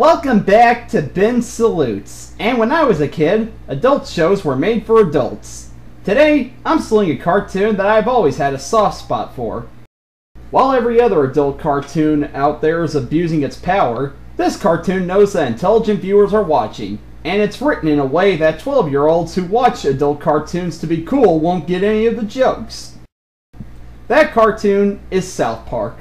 Welcome back to Ben Salutes. And when I was a kid, adult shows were made for adults. Today, I'm selling a cartoon that I've always had a soft spot for. While every other adult cartoon out there is abusing its power, this cartoon knows that intelligent viewers are watching, and it's written in a way that 12-year-olds who watch adult cartoons to be cool won't get any of the jokes. That cartoon is South Park.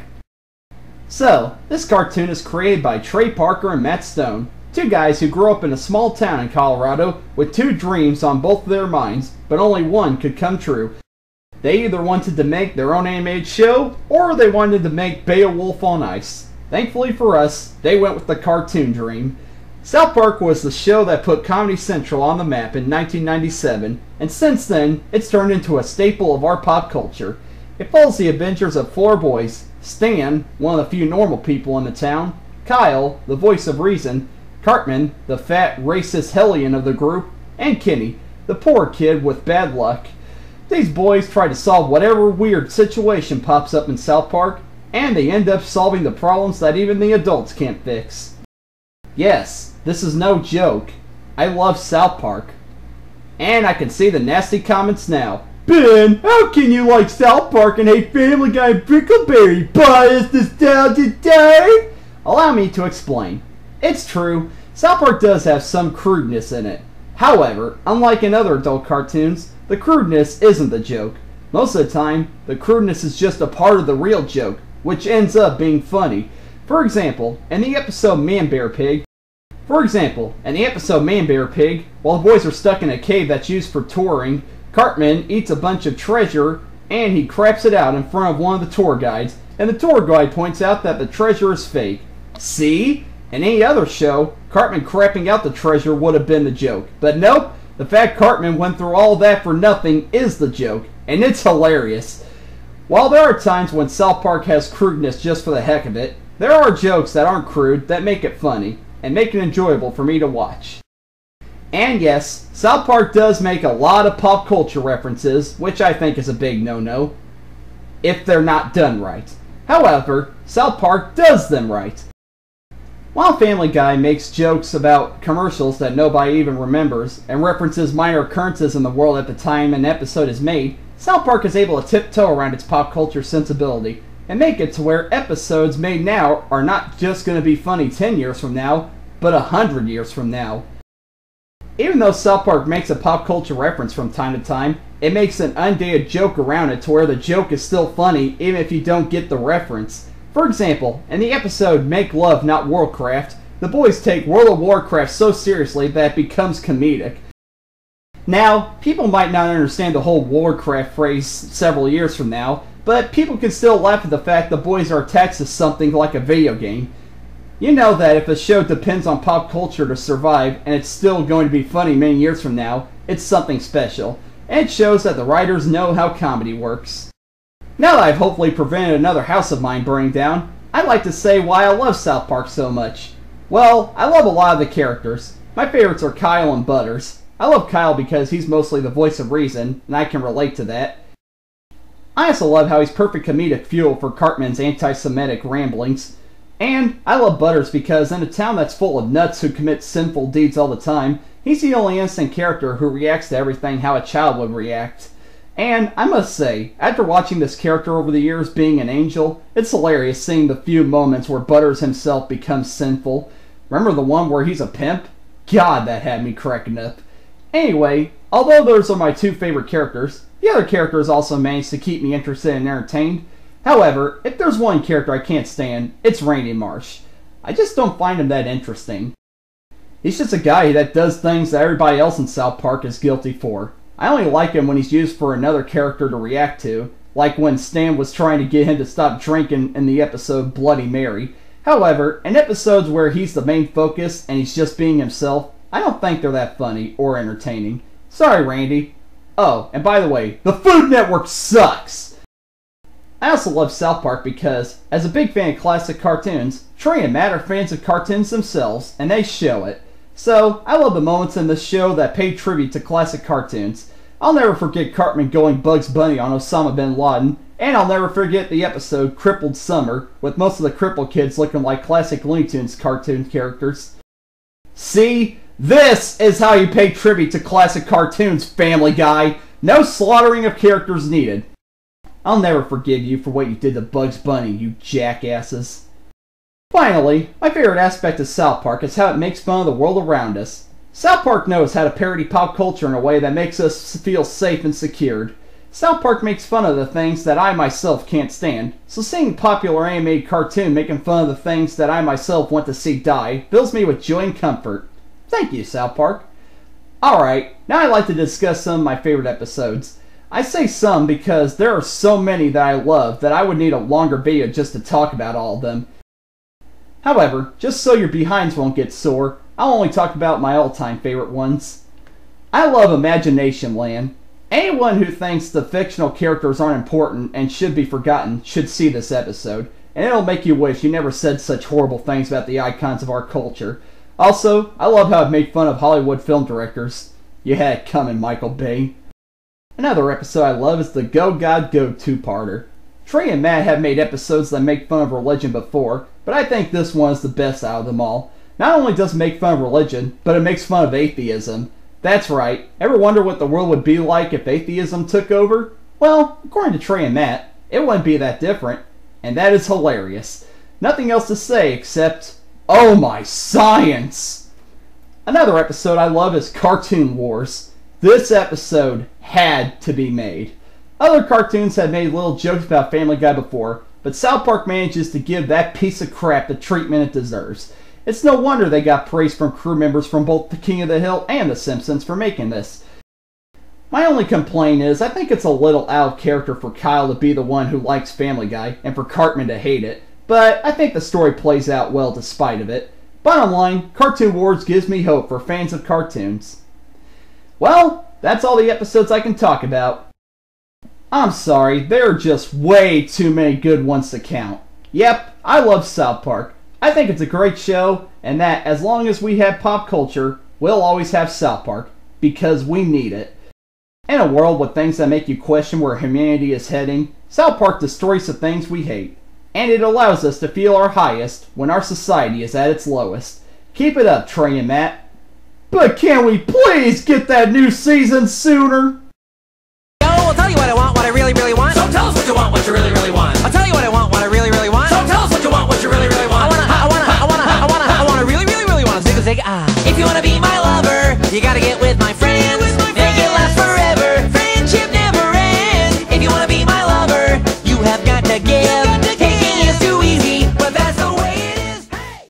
So, this cartoon is created by Trey Parker and Matt Stone, two guys who grew up in a small town in Colorado with two dreams on both of their minds, but only one could come true. They either wanted to make their own animated show, or they wanted to make Beowulf on Ice. Thankfully for us, they went with the cartoon dream. South Park was the show that put Comedy Central on the map in 1997, and since then, it's turned into a staple of our pop culture. It follows the adventures of four boys: Stan, one of the few normal people in the town; Kyle, the voice of reason; Cartman, the fat, racist hellion of the group; and Kenny, the poor kid with bad luck. These boys try to solve whatever weird situation pops up in South Park, and they end up solving the problems that even the adults can't fix. Yes, this is no joke. I love South Park. And I can see the nasty comments now. Ben, how can you like South Park and hate Family Guy and Brickleberry? Biased, nostalgia, Dave? Allow me to explain. It's true, South Park does have some crudeness in it. However, unlike in other adult cartoons, the crudeness isn't the joke. Most of the time, the crudeness is just a part of the real joke, which ends up being funny. For example, in the episode Man Bear Pig, while the boys are stuck in a cave that's used for touring, Cartman eats a bunch of treasure and he craps it out in front of one of the tour guides, and the tour guide points out that the treasure is fake. See? In any other show, Cartman crapping out the treasure would have been the joke. But nope, the fact Cartman went through all that for nothing is the joke, and it's hilarious. While there are times when South Park has crudeness just for the heck of it, there are jokes that aren't crude that make it funny, and make it enjoyable for me to watch. And yes, South Park does make a lot of pop culture references, which I think is a big no-no, if they're not done right. However, South Park does them right. While Family Guy makes jokes about commercials that nobody even remembers, and references minor occurrences in the world at the time an episode is made, South Park is able to tiptoe around its pop culture sensibility, and make it to where episodes made now are not just going to be funny 10 years from now, but 100 years from now. Even though South Park makes a pop culture reference from time to time, it makes an undated joke around it to where the joke is still funny even if you don't get the reference. For example, in the episode Make Love Not Warcraft, the boys take World of Warcraft so seriously that it becomes comedic. Now, people might not understand the whole Warcraft phrase several years from now, but people can still laugh at the fact the boys are taxed as something like a video game. You know that if a show depends on pop culture to survive and it's still going to be funny many years from now, it's something special, and it shows that the writers know how comedy works. Now that I've hopefully prevented another house of mine burning down, I'd like to say why I love South Park so much. Well, I love a lot of the characters. My favorites are Kyle and Butters. I love Kyle because he's mostly the voice of reason, and I can relate to that. I also love how he's perfect comedic fuel for Cartman's anti-Semitic ramblings. And I love Butters because in a town that's full of nuts who commit sinful deeds all the time, he's the only innocent character who reacts to everything how a child would react. And I must say, after watching this character over the years being an angel, it's hilarious seeing the few moments where Butters himself becomes sinful. Remember the one where he's a pimp? God, that had me cracking up. Anyway, although those are my two favorite characters, the other characters also managed to keep me interested and entertained. However, if there's one character I can't stand, it's Randy Marsh. I just don't find him that interesting. He's just a guy that does things that everybody else in South Park is guilty for. I only like him when he's used for another character to react to, like when Stan was trying to get him to stop drinking in the episode Bloody Mary. However, in episodes where he's the main focus and he's just being himself, I don't think they're that funny or entertaining. Sorry, Randy. Oh, and by the way, the Food Network sucks! I also love South Park because, as a big fan of classic cartoons, Trey and Matt are fans of cartoons themselves, and they show it. So, I love the moments in this show that pay tribute to classic cartoons. I'll never forget Cartman going Bugs Bunny on Osama bin Laden, And I'll never forget the episode Crippled Summer, with most of the crippled kids looking like classic Looney Tunes cartoon characters. See? This is how you pay tribute to classic cartoons, Family Guy. No slaughtering of characters needed. I'll never forgive you for what you did to Bugs Bunny, you jackasses. Finally, my favorite aspect of South Park is how it makes fun of the world around us. South Park knows how to parody pop culture in a way that makes us feel safe and secured. South Park makes fun of the things that I myself can't stand, so seeing a popular animated cartoon making fun of the things that I myself want to see die fills me with joy and comfort. Thank you, South Park. Alright, now I'd like to discuss some of my favorite episodes. I say some because there are so many that I love that I would need a longer video just to talk about all of them. However, just so your behinds won't get sore, I'll only talk about my all-time favorite ones. I love Imaginationland. Anyone who thinks the fictional characters aren't important and should be forgotten should see this episode, and it'll make you wish you never said such horrible things about the icons of our culture. Also, I love how it made fun of Hollywood film directors. You had it coming, Michael Bay. Another episode I love is the Go God Go two-parter. Trey and Matt have made episodes that make fun of religion before, but I think this one is the best out of them all. Not only does it make fun of religion, but it makes fun of atheism. That's right. Ever wonder what the world would be like if atheism took over? Well, according to Trey and Matt, it wouldn't be that different. And that is hilarious. Nothing else to say except, oh my science! Another episode I love is Cartoon Wars. This episode had to be made. Other cartoons have made little jokes about Family Guy before, but South Park manages to give that piece of crap the treatment it deserves. It's no wonder they got praise from crew members from both The King of the Hill and The Simpsons for making this. My only complaint is I think it's a little out of character for Kyle to be the one who likes Family Guy and for Cartman to hate it, but I think the story plays out well despite of it. Bottom line, Cartoon Wars gives me hope for fans of cartoons. Well, that's all the episodes I can talk about. I'm sorry, there are just way too many good ones to count. Yep, I love South Park. I think it's a great show, and that as long as we have pop culture, we'll always have South Park, because we need it. In a world with things that make you question where humanity is heading, South Park destroys the things we hate, and it allows us to feel our highest when our society is at its lowest. Keep it up, Trey and Matt. But can we please get that new season sooner? I'll tell you what I want, what I really, really want. So tell us what you want, what you really, really want. I'll tell you what